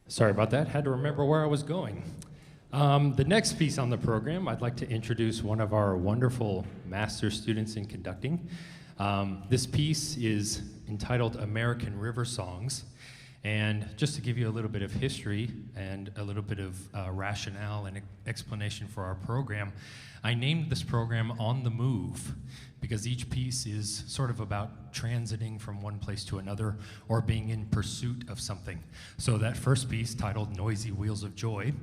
Sorry about that, had to remember where I was going. The next piece on the program, I'd like to introduce one of our wonderful master students in conducting. This piece is entitled American Riversongs. And just to give you a little bit of history and a little bit of rationale and explanation for our program, I named this program On the Move because each piece is sort of about transiting from one place to another or being in pursuit of something. So that first piece, titled Noisy Wheels of Joy,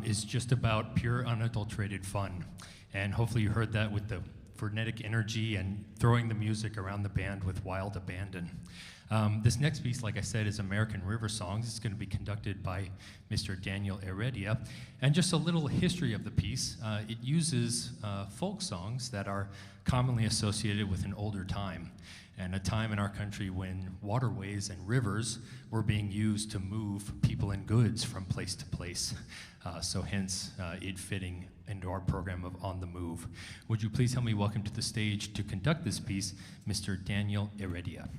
is just about pure unadulterated fun. And hopefully you heard that with the frenetic energy and throwing the music around the band with wild abandon. This next piece, like I said, is American Riversongs. It's going to be conducted by Mr. Daniel Heredia. And just a little history of the piece, it uses folk songs that are commonly associated with an older time, and a time in our country when waterways and rivers were being used to move people and goods from place to place. So hence, it fitting into our program of On the Move. Would you please help me welcome to the stage to conduct this piece, Mr. Daniel Heredia.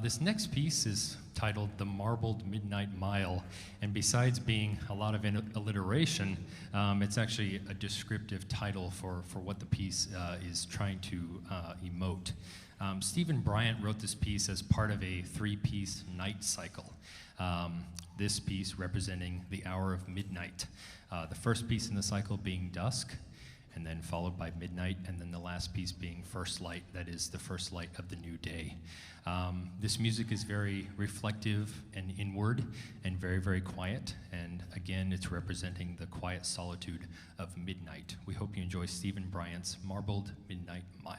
This next piece is titled The Marbled Midnight Mile, and besides being a lot of alliteration, it's actually a descriptive title for what the piece is trying to emote. Stephen Bryant wrote this piece as part of a 3-piece night cycle. This piece representing the hour of midnight. The first piece in the cycle being dusk, and then followed by midnight, and then the last piece being first light, that is the first light of the new day. This music is very reflective and inward and very, very quiet, and again, it's representing the quiet solitude of midnight. We hope you enjoy Stephen Bryant's Marbled Midnight Mile.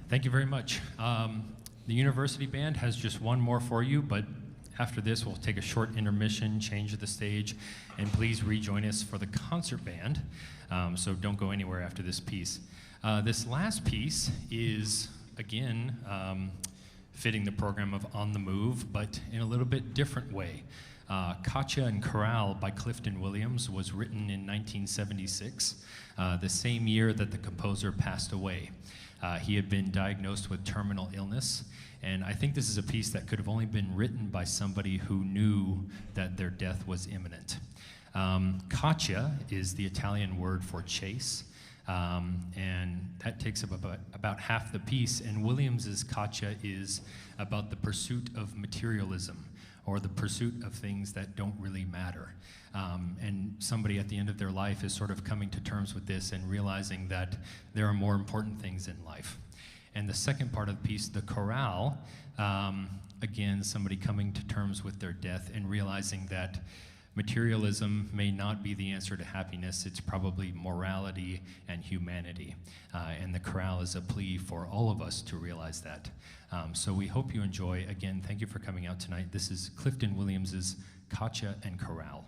Thank you very much. The University Band has just one more for you, but after this, we'll take a short intermission, change the stage, and please rejoin us for the concert band. So don't go anywhere after this piece. This last piece is, again, fitting the program of On the Move, but in a little bit different way. Caccia and Chorale by Clifton Williams was written in 1976, the same year that the composer passed away. He had been diagnosed with terminal illness, and I think this is a piece that could have only been written by somebody who knew that their death was imminent. Caccia is the Italian word for chase, and that takes up about half the piece, and Williams's Caccia is about the pursuit of materialism, or the pursuit of things that don't really matter. And somebody at the end of their life is sort of coming to terms with this and realizing that there are more important things in life. And the second part of the piece, the chorale, again, somebody coming to terms with their death and realizing that materialism may not be the answer to happiness. It's probably morality and humanity. And the chorale is a plea for all of us to realize that. So we hope you enjoy. Again, thank you for coming out tonight. This is Clifton Williams's Caccia and Chorale.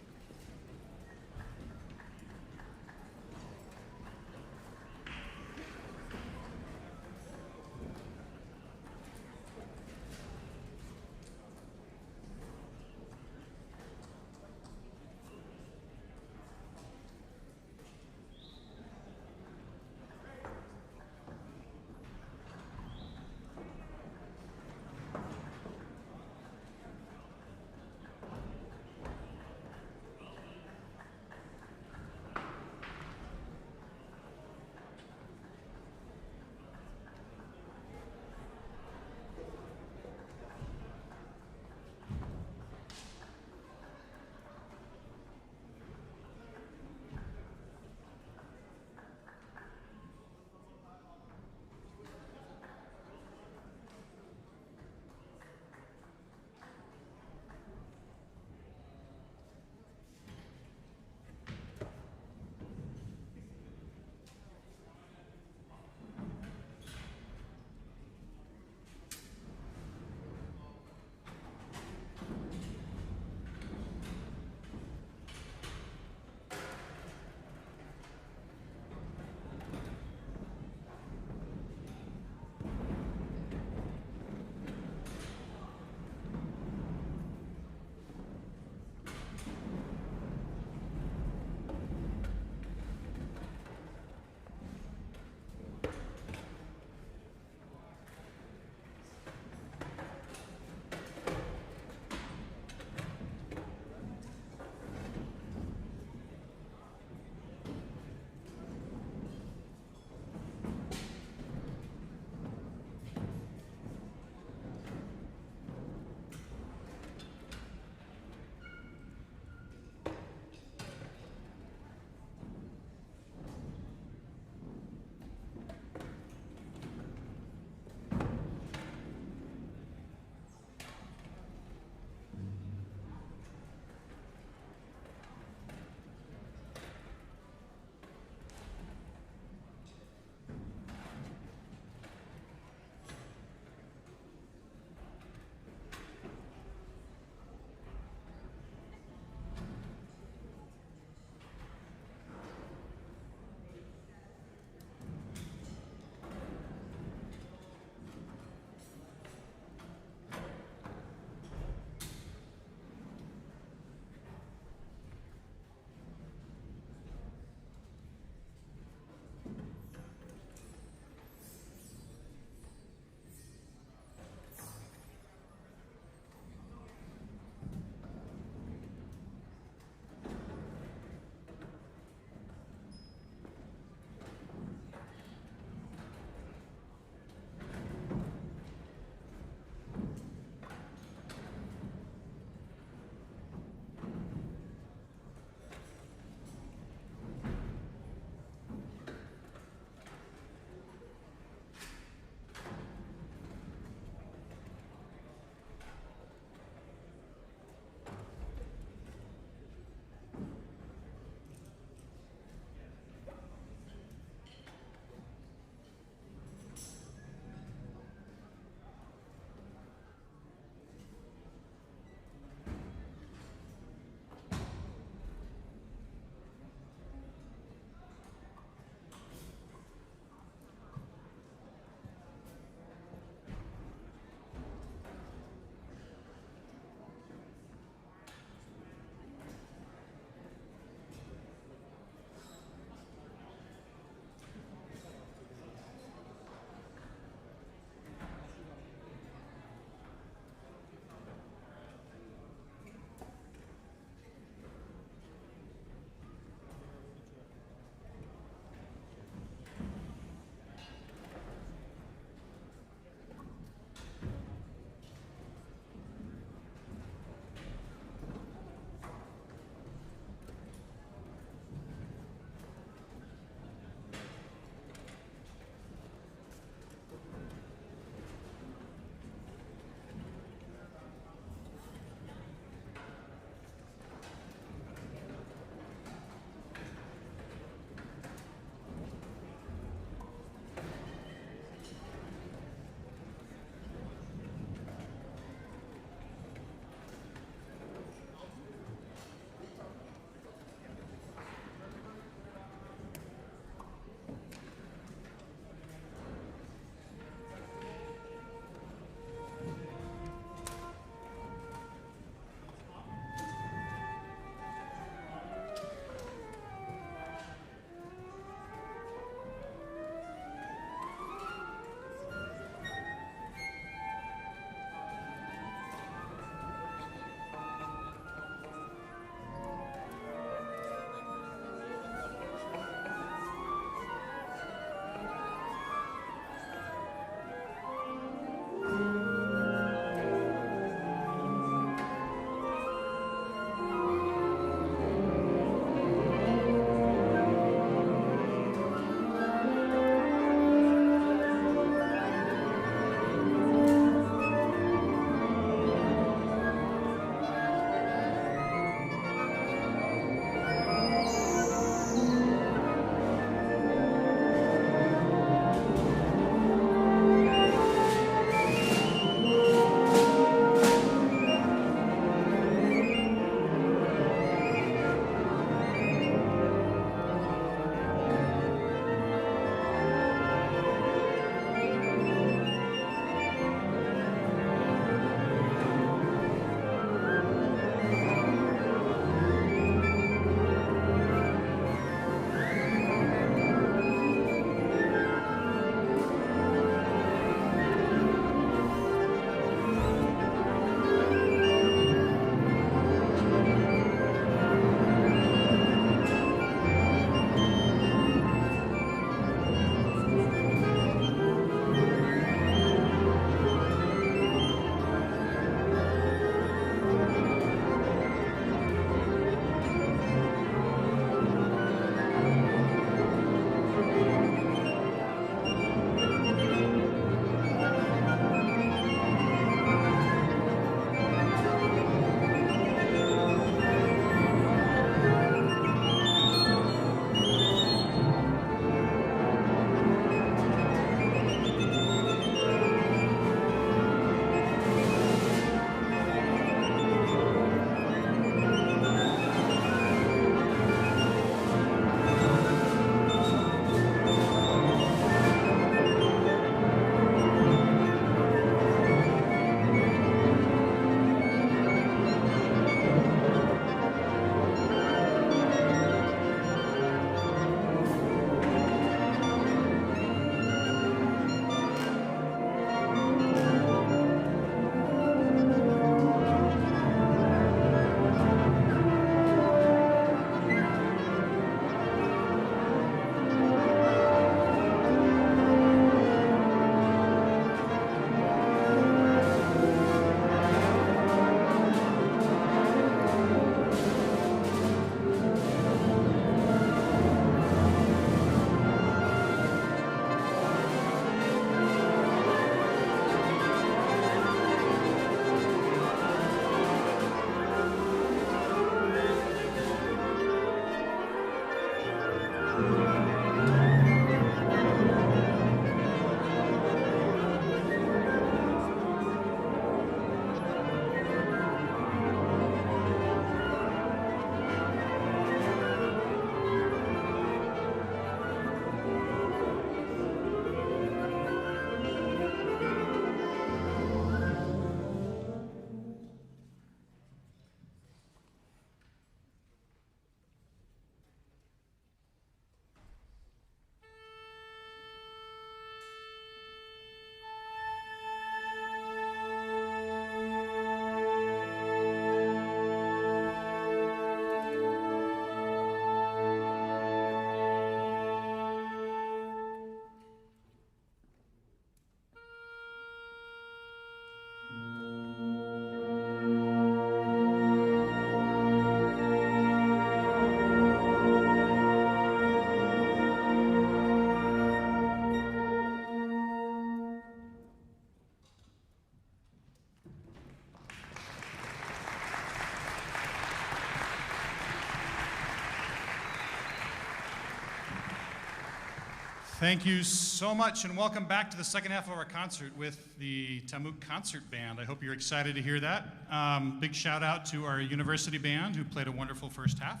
Thank you so much, and welcome back to the second half of our concert with the TAMUK Concert Band. I hope you're excited to hear that. Big shout out to our university band who played a wonderful first half.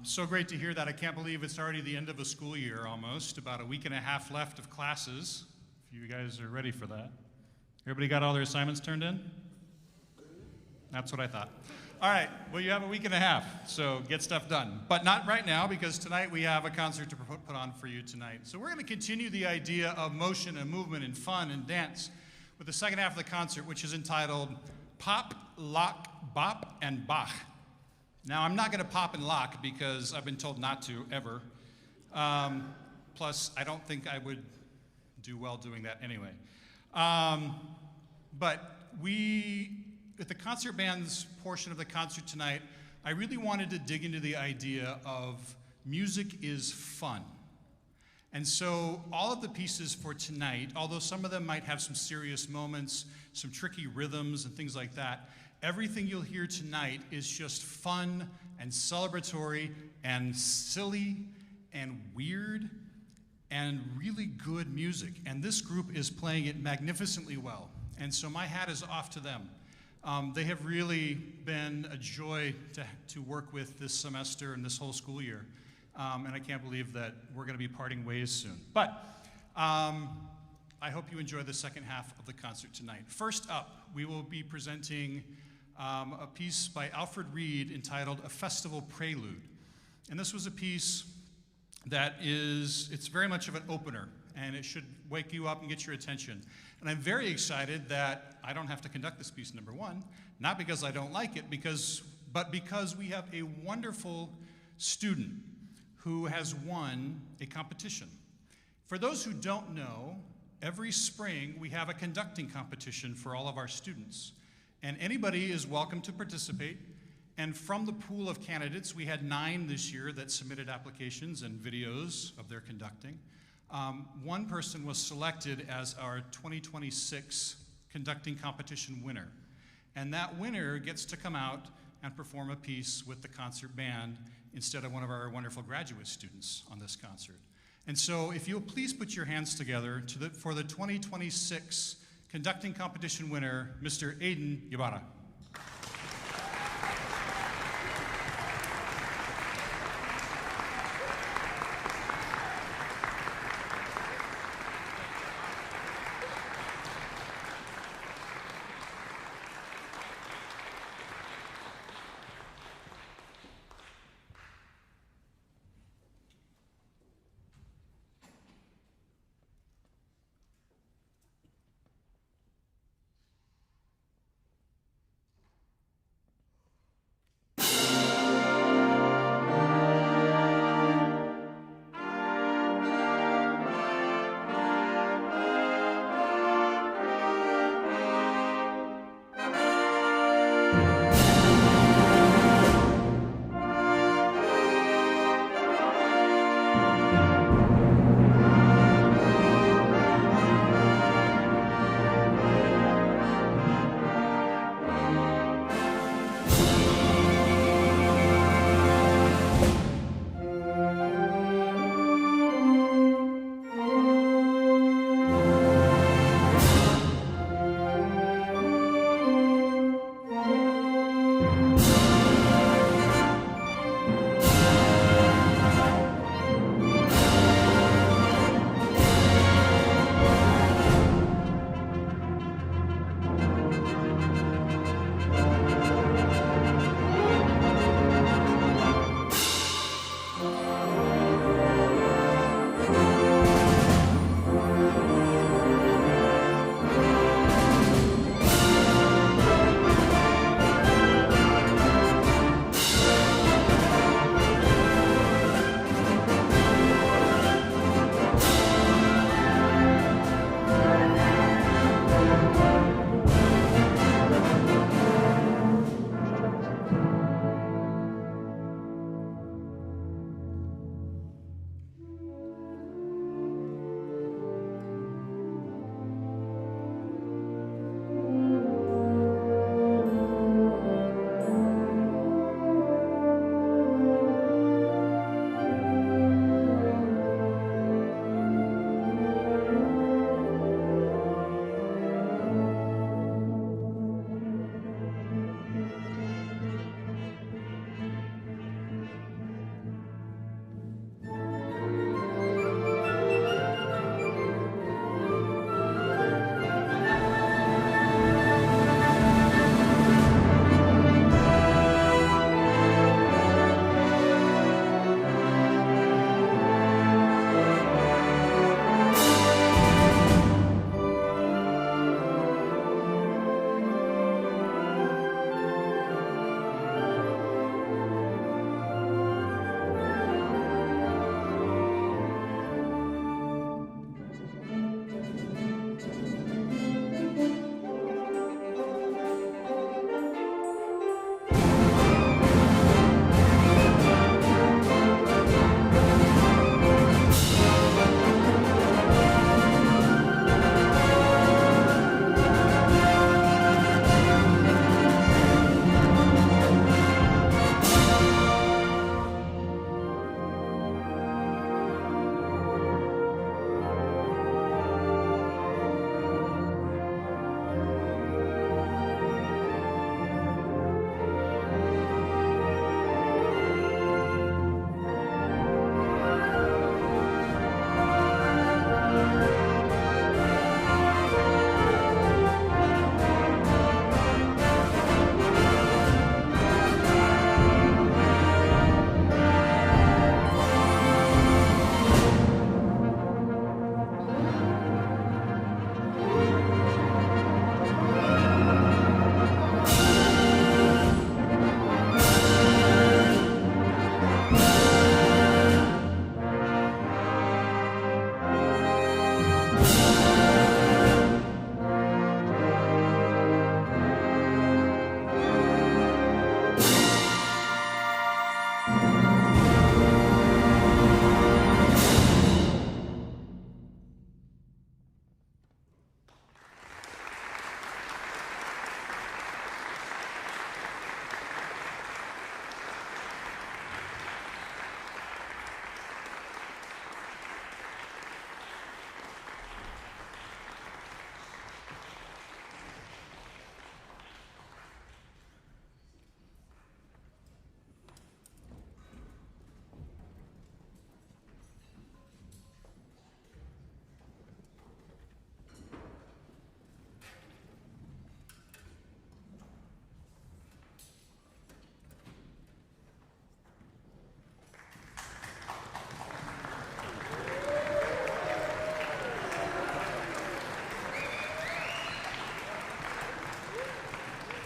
So great to hear that. I can't believe it's already the end of a school year almost, about a week and a half left of classes. If you guys are ready for that. Everybody got all their assignments turned in? That's what I thought. All right, well, you have a week and a half, so get stuff done. But not right now, because tonight we have a concert to put on for you tonight. So we're going to continue the idea of motion and movement and fun and dance with the second half of the concert, which is entitled Pop, Lock, Bop, and Bach. Now, I'm not going to pop and lock because I've been told not to, ever. Plus, I don't think I would do well doing that anyway. But with the concert band's portion of the concert tonight, I really wanted to dig into the idea of music is fun. And so all of the pieces for tonight, although some of them might have some serious moments, some tricky rhythms and things like that, everything you'll hear tonight is just fun and celebratory and silly and weird and really good music. And this group is playing it magnificently well. And so my hat is off to them. They have really been a joy to work with this semester and this whole school year. And I can't believe that we're going to be parting ways soon. But I hope you enjoy the second half of the concert tonight. First up, we will be presenting a piece by Alfred entitled A Festival Prelude. And this was a piece that it's very much of an opener, and it should wake you up and get your attention. And I'm very excited that I don't have to conduct this piece, number one, not because I don't like it, but because we have a wonderful student who has won a competition. For those who don't know, every spring we have a conducting competition for all of our students. And anybody is welcome to participate. And from the pool of candidates, we had 9 this year that submitted applications and videos of their conducting. One person was selected as our 2026 conducting competition winner. And that winner gets to come out and perform a piece with the concert band instead of one of our wonderful graduate students on this concert. And so if you'll please put your hands together for the 2026 conducting competition winner, Mr. Aiden Ybarra.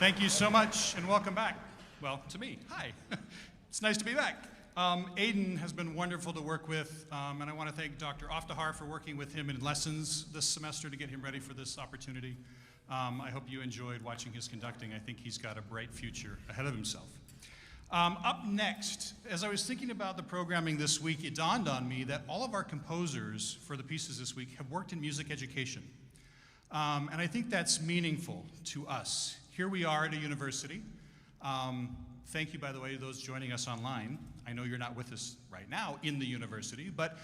Thank you so much, and welcome back. Well, to me, hi. It's nice to be back. Aiden has been wonderful to work with, and I want to thank Dr. Aufderhar for working with him in lessons this semester to get him ready for this opportunity. I hope you enjoyed watching his conducting. I think he's got a bright future ahead of himself. Up next, as I was thinking about the programming this week, it dawned on me that all of our composers for the pieces this week have worked in music education. And I think that's meaningful to us. Here we are at a university. Thank you, by the way, to those joining us online. I know you're not with us right now in the university, but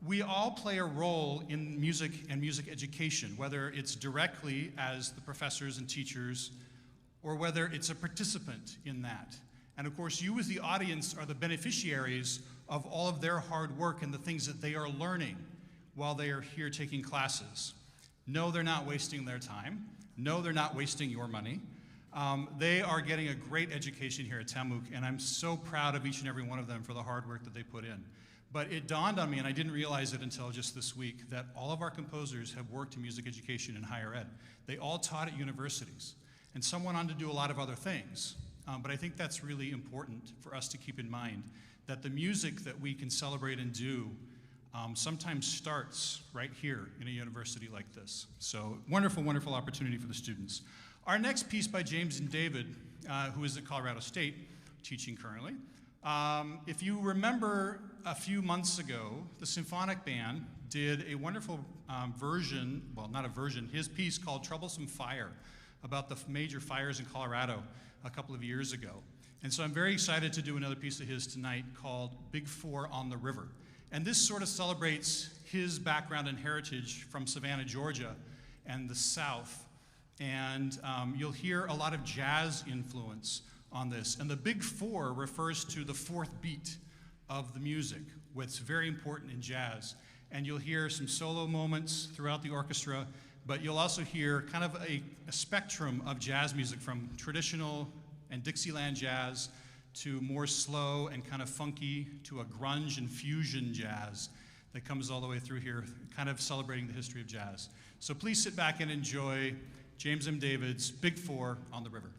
we all play a role in music and music education, whether it's directly as the professors and teachers, or whether it's a participant in that. And of course, you as the audience are the beneficiaries of all of their hard work and the things that they are learning while they are here taking classes. No, they're not wasting their time. No, they're not wasting your money. They are getting a great education here at TAMUK, and I'm so proud of each and every one of them for the hard work that they put in. But it dawned on me, and I didn't realize it until just this week, that all of our composers have worked in music education and higher ed. They all taught at universities, and some went on to do a lot of other things. But I think that's really important for us to keep in mind, that the music that we can celebrate and do sometimes starts right here in a university like this. So wonderful, wonderful opportunity for the students. Our next piece by James and David, who is at Colorado State, teaching currently. If you remember a few months ago, the symphonic band did a wonderful version, well, not a version, his piece called Troublesome Fire, about the major fires in Colorado a couple of years ago. And so I'm very excited to do another piece of his tonight called Big Four on the River. And this sort of celebrates his background and heritage from Savannah, Georgia, and the South. And you'll hear a lot of jazz influence on this. And the Big Four refers to the fourth beat of the music, what's very important in jazz. And you'll hear some solo moments throughout the orchestra, but you'll also hear kind of a spectrum of jazz music, from traditional and Dixieland jazz to more slow and kind of funky to a grunge and fusion jazz that comes all the way through here, kind of celebrating the history of jazz. So please sit back and enjoy James M. David's Big Four on the River.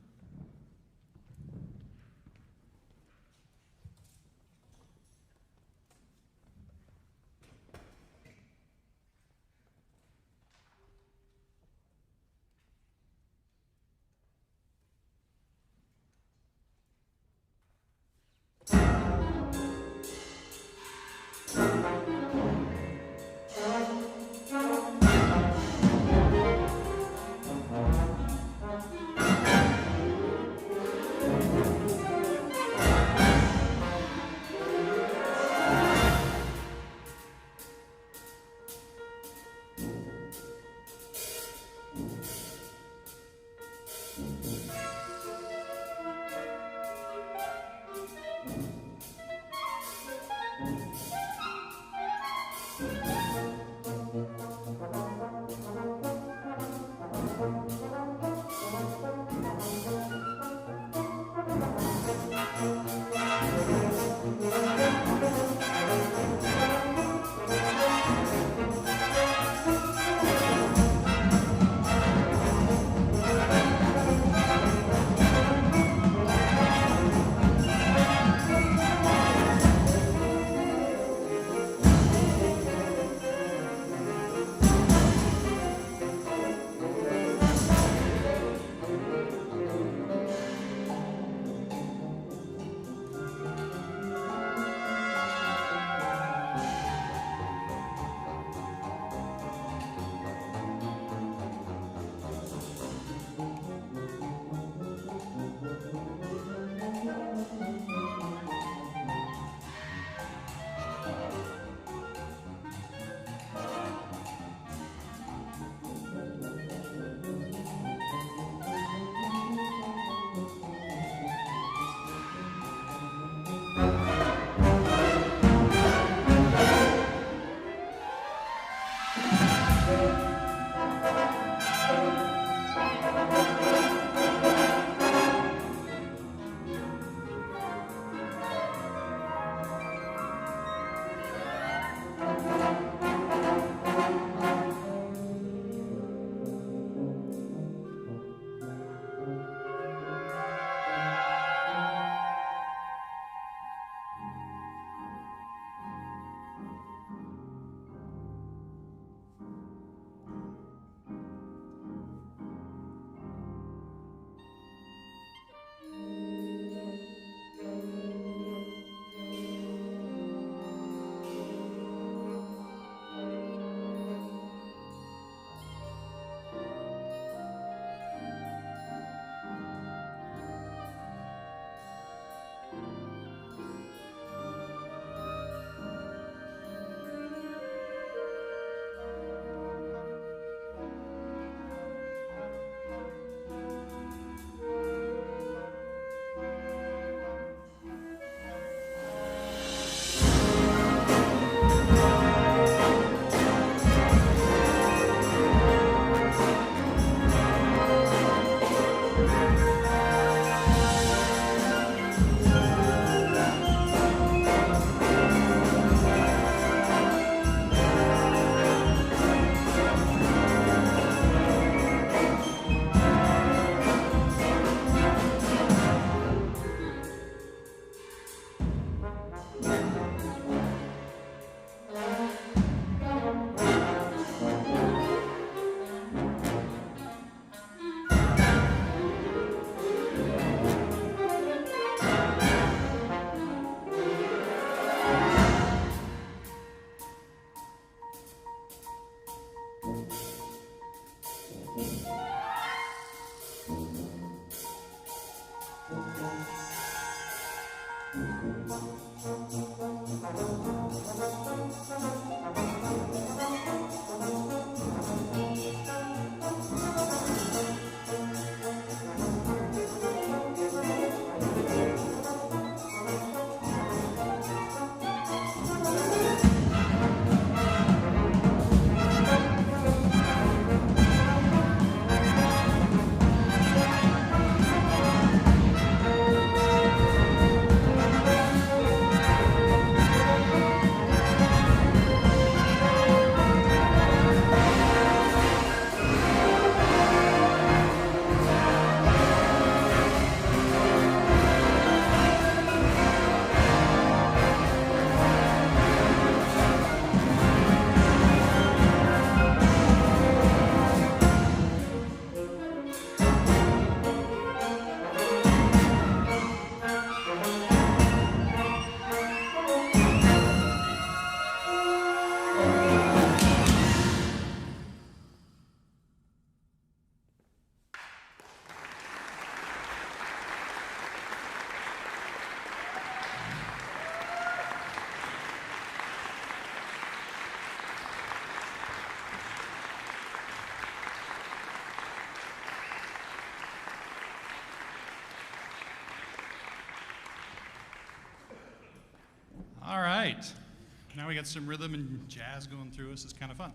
Now we got some rhythm and jazz going through us. It's kind of fun.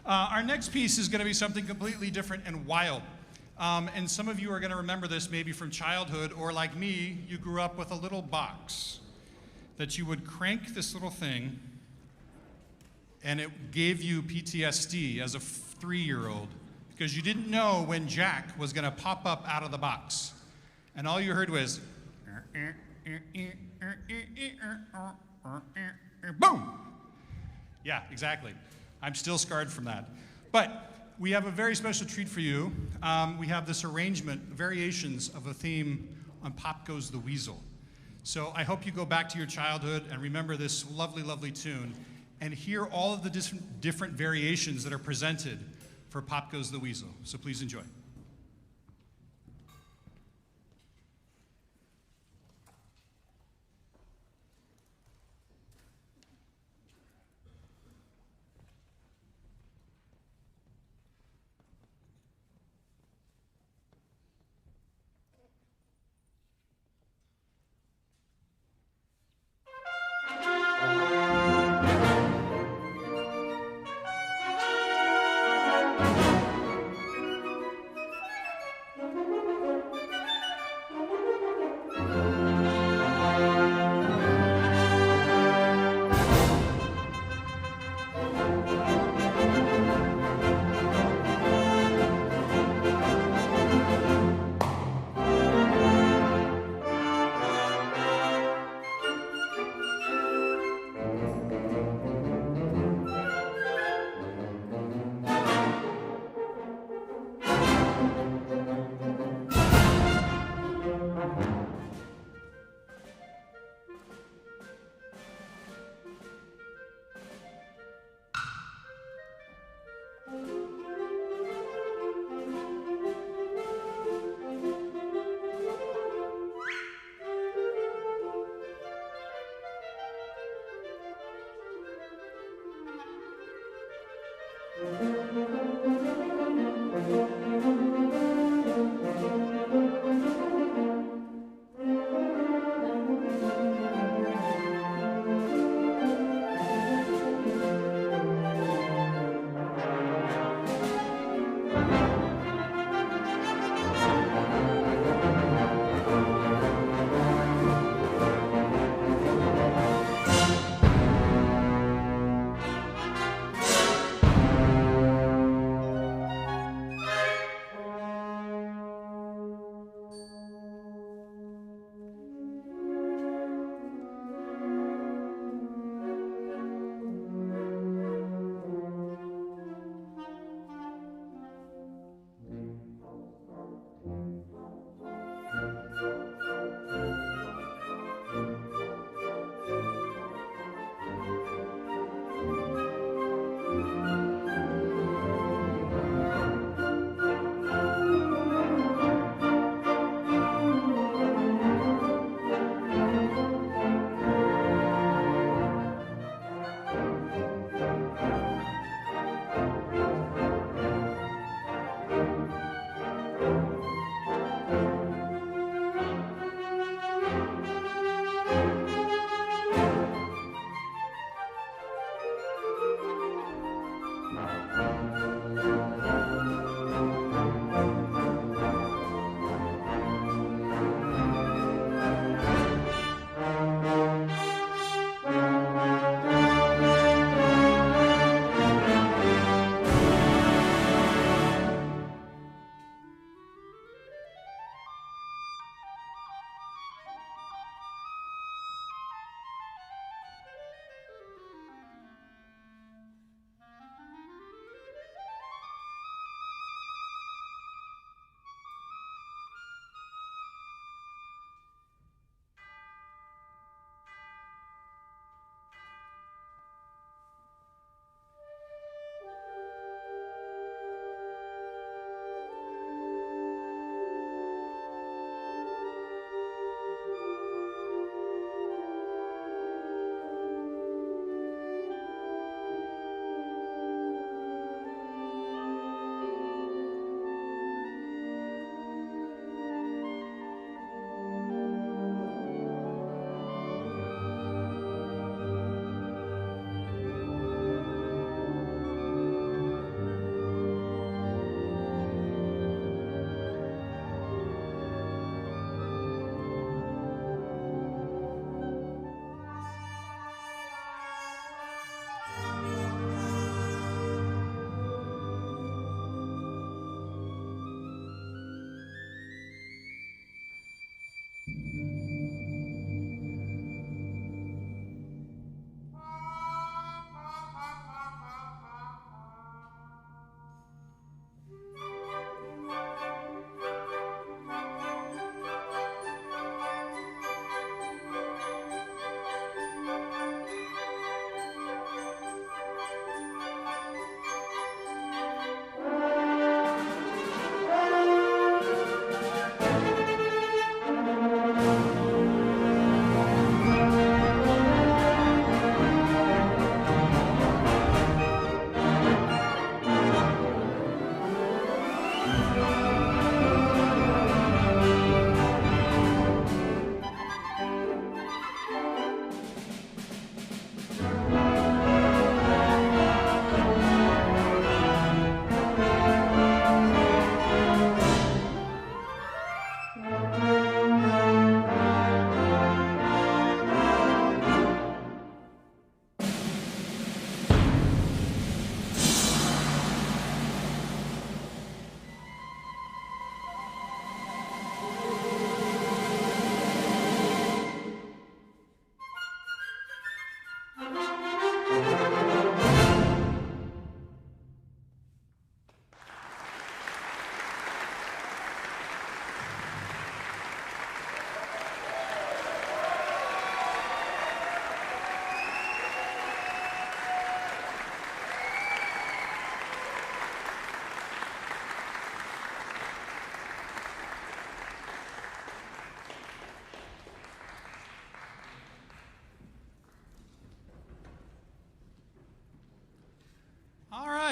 Our next piece is going to be something completely different and wild. And some of you are going to remember this maybe from childhood, or like me, you grew up with a little box that you would crank this little thing, and it gave you PTSD as a 3-year-old because you didn't know when Jack was going to pop up out of the box. And all you heard was, boom! Yeah, exactly. I'm still scarred from that. But we have a very special treat for you. We have this arrangement, variations of a theme on Pop Goes the Weasel. So I hope you go back to your childhood and remember this lovely, lovely tune and hear all of the different variations that are presented for Pop Goes the Weasel. So please enjoy.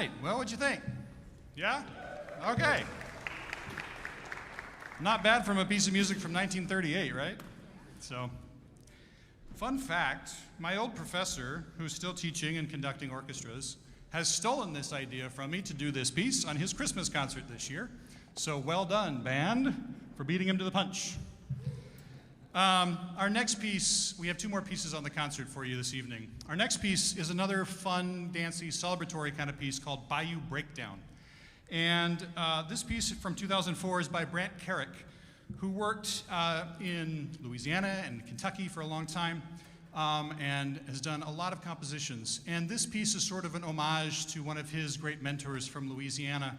right. Well, what'd you think? Yeah? Okay. Not bad from a piece of music from 1938, right? So, fun fact, my old professor, who's still teaching and conducting orchestras, has stolen this idea from me to do this piece on his Christmas concert this year. So well done, band, for beating him to the punch. Our next piece, we have 2 more pieces on the concert for you this evening. Our next piece is another fun, dancey, celebratory kind of piece called Bayou Breakdown. And this piece from 2004 is by Brant Karrick, who worked in Louisiana and Kentucky for a long time and has done a lot of compositions. And this piece is sort of an homage to one of his great mentors from Louisiana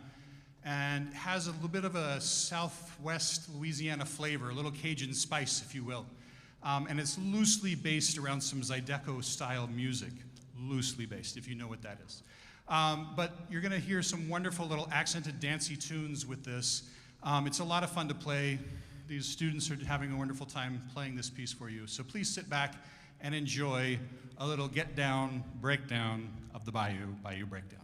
and has a little bit of a Southwest Louisiana flavor, a little Cajun spice, if you will. And it's loosely based around some Zydeco-style music, loosely based, if you know what that is. But you're going to hear some wonderful little accented dancey tunes with this. It's a lot of fun to play. These students are having a wonderful time playing this piece for you. So please sit back and enjoy a little get down, breakdown of the Bayou Breakdown.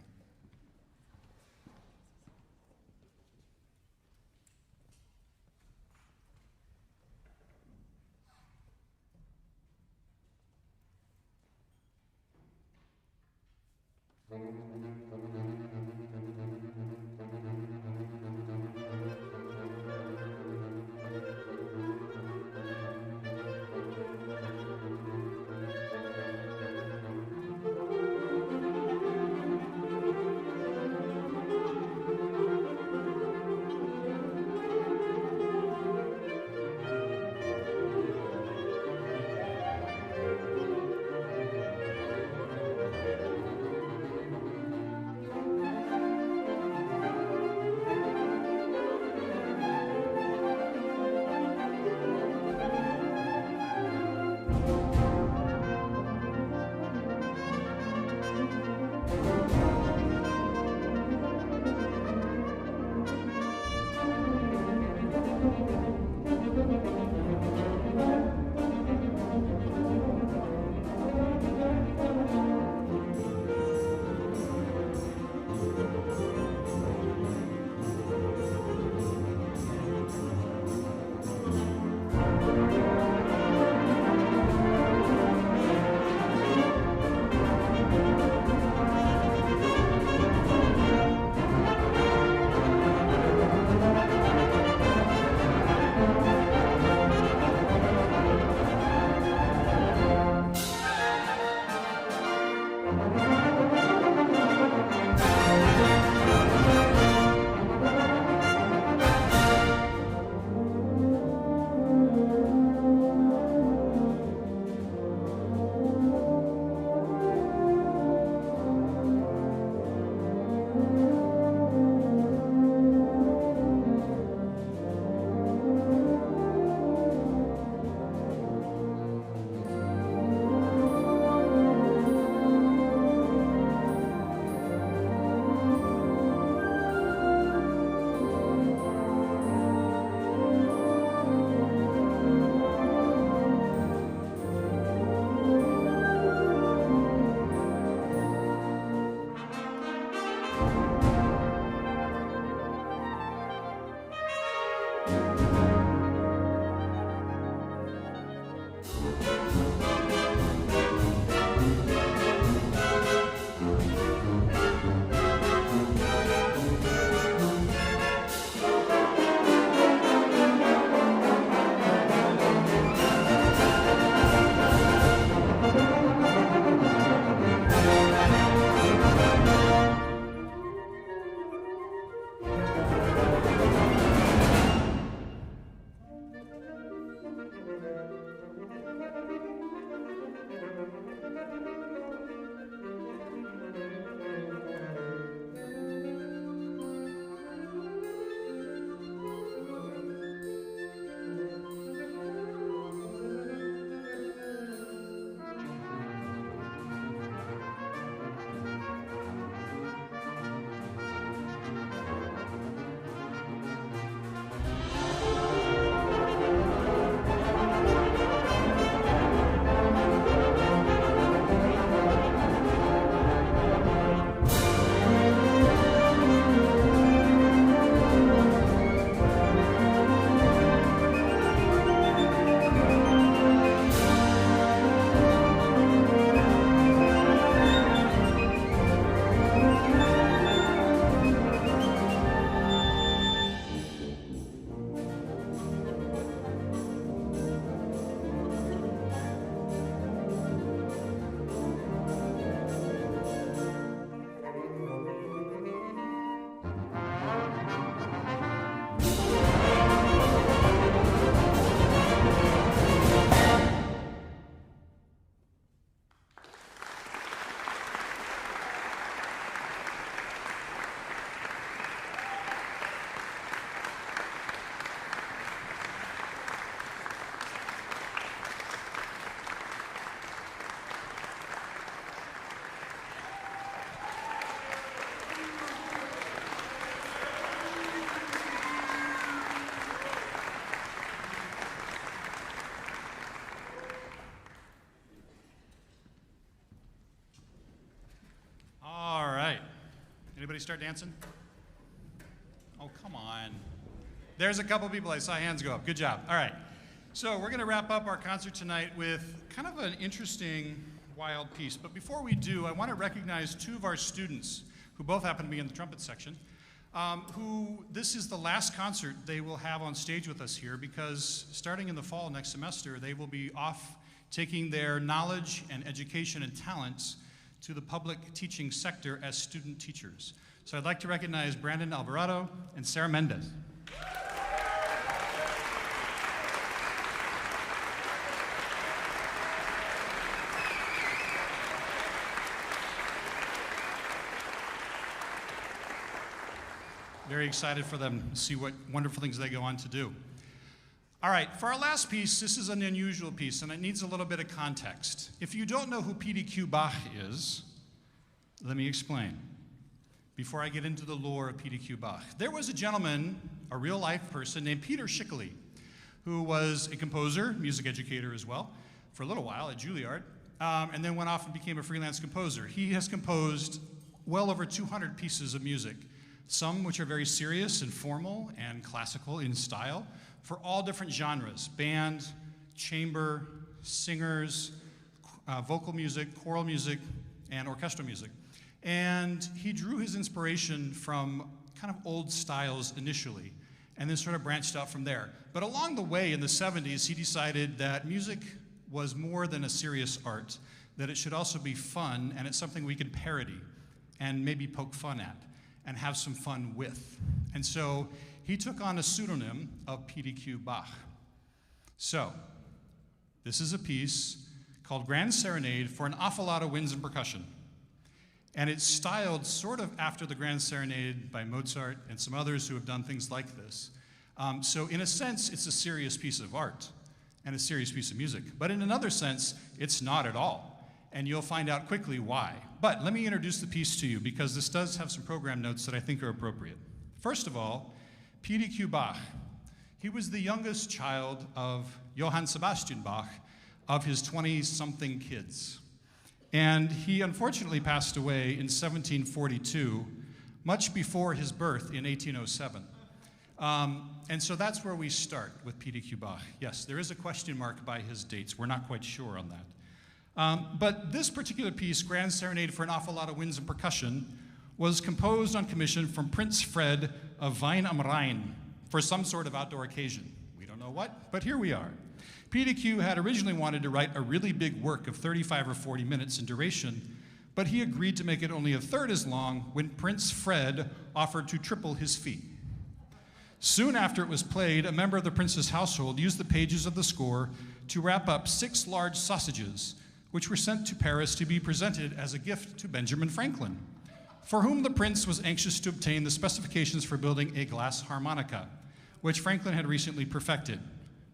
Everybody start dancing? Oh, come on. There's a couple people, I saw hands go up. Good job. All right. So we're going to wrap up our concert tonight with kind of an interesting, wild piece. But before we do, I want to recognize two of our students who both happen to be in the trumpet section, who this is the last concert they will have on stage with us here, because starting in the fall next semester, they will be off taking their knowledge and education and talents to the public teaching sector as student teachers. So I'd like to recognize Brandon Alvarado and Sarah Mendez. Very excited for them to see what wonderful things they go on to do. All right, for our last piece, this is an unusual piece, and it needs a little bit of context. If you don't know who P.D.Q. Bach is, let me explain before I get into the lore of P.D.Q. Bach. There was a gentleman, a real-life person named Peter Schickele, who was a composer, music educator as well, for a little while at Juilliard, and then went off and became a freelance composer. He has composed well over 200 pieces of music, some which are very serious and formal and classical in style, for all different genres: band, chamber, singers, vocal music, choral music, and orchestral music. And he drew his inspiration from kind of old styles initially, and then sort of branched out from there. But along the way, in the 70s, he decided that music was more than a serious art, that it should also be fun, and it's something we could parody and maybe poke fun at and have some fun with. And so he took on a pseudonym of P.D.Q. Bach. So this is a piece called Grand Serenade for an Awful Lot of Winds and Percussion. And it's styled sort of after the Grand Serenade by Mozart and some others who have done things like this. So in a sense, it's a serious piece of art and a serious piece of music. But in another sense, it's not at all. And you'll find out quickly why. But let me introduce the piece to you, because this does have some program notes that I think are appropriate. First of all, P.D.Q. Bach. He was the youngest child of Johann Sebastian Bach, of his 20-something kids. And he unfortunately passed away in 1742, much before his birth in 1807. And so that's where we start with P.D.Q. Bach. Yes, there is a question mark by his dates. We're not quite sure on that. But this particular piece, Grand Serenade for an Awful Lot of Winds and Percussion, was composed on commission from Prince Fred of Wein am Rhein for some sort of outdoor occasion. We don't know what, but here we are. P.D.Q. had originally wanted to write a really big work of 35 or 40 minutes in duration, but he agreed to make it only a third as long when Prince Fred offered to triple his fee. Soon after it was played, a member of the prince's household used the pages of the score to wrap up 6 large sausages, which were sent to Paris to be presented as a gift to Benjamin Franklin, for whom the prince was anxious to obtain the specifications for building a glass harmonica, which Franklin had recently perfected.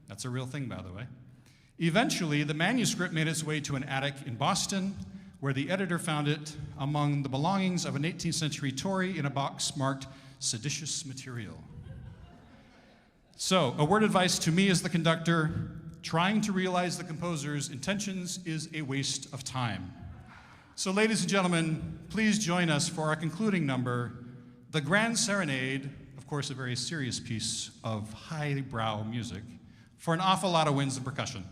That's a real thing, by the way. Eventually, the manuscript made its way to an attic in Boston, where the editor found it among the belongings of an 18th century Tory in a box marked seditious material. So, a word of advice to me as the conductor: trying to realize the composer's intentions is a waste of time. So, ladies and gentlemen, please join us for our concluding number, the Grand Serenade, of course a very serious piece of highbrow music, for an Awful Lot of Winds and Percussion.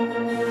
Thank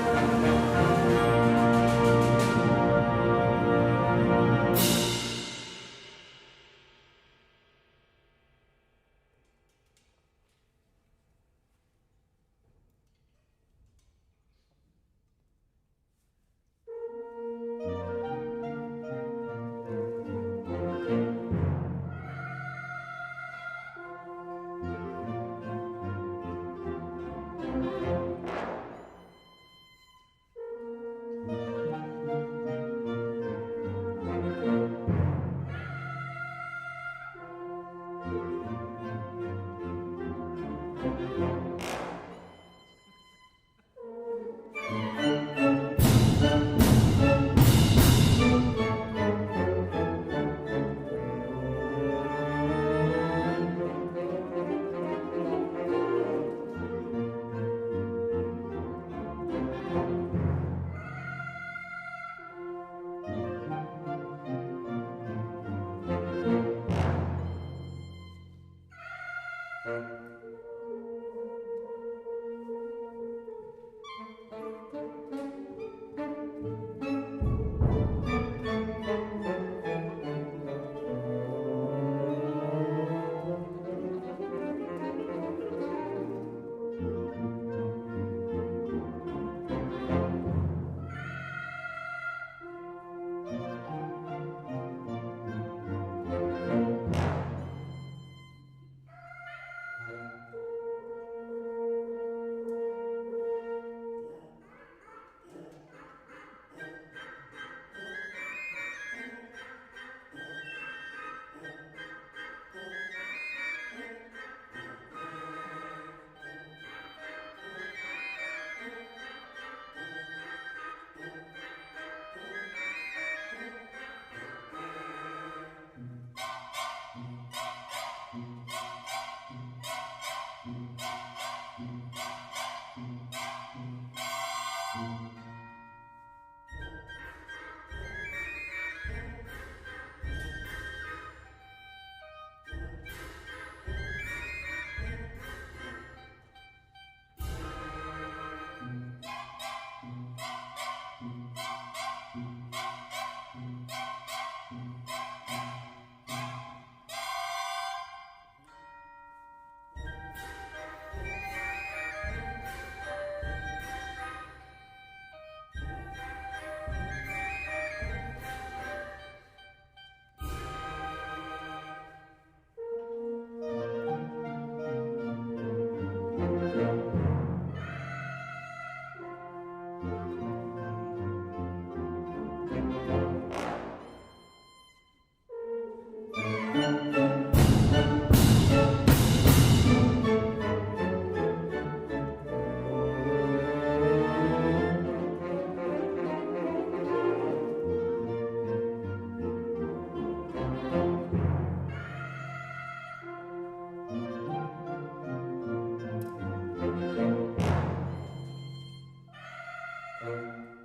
you.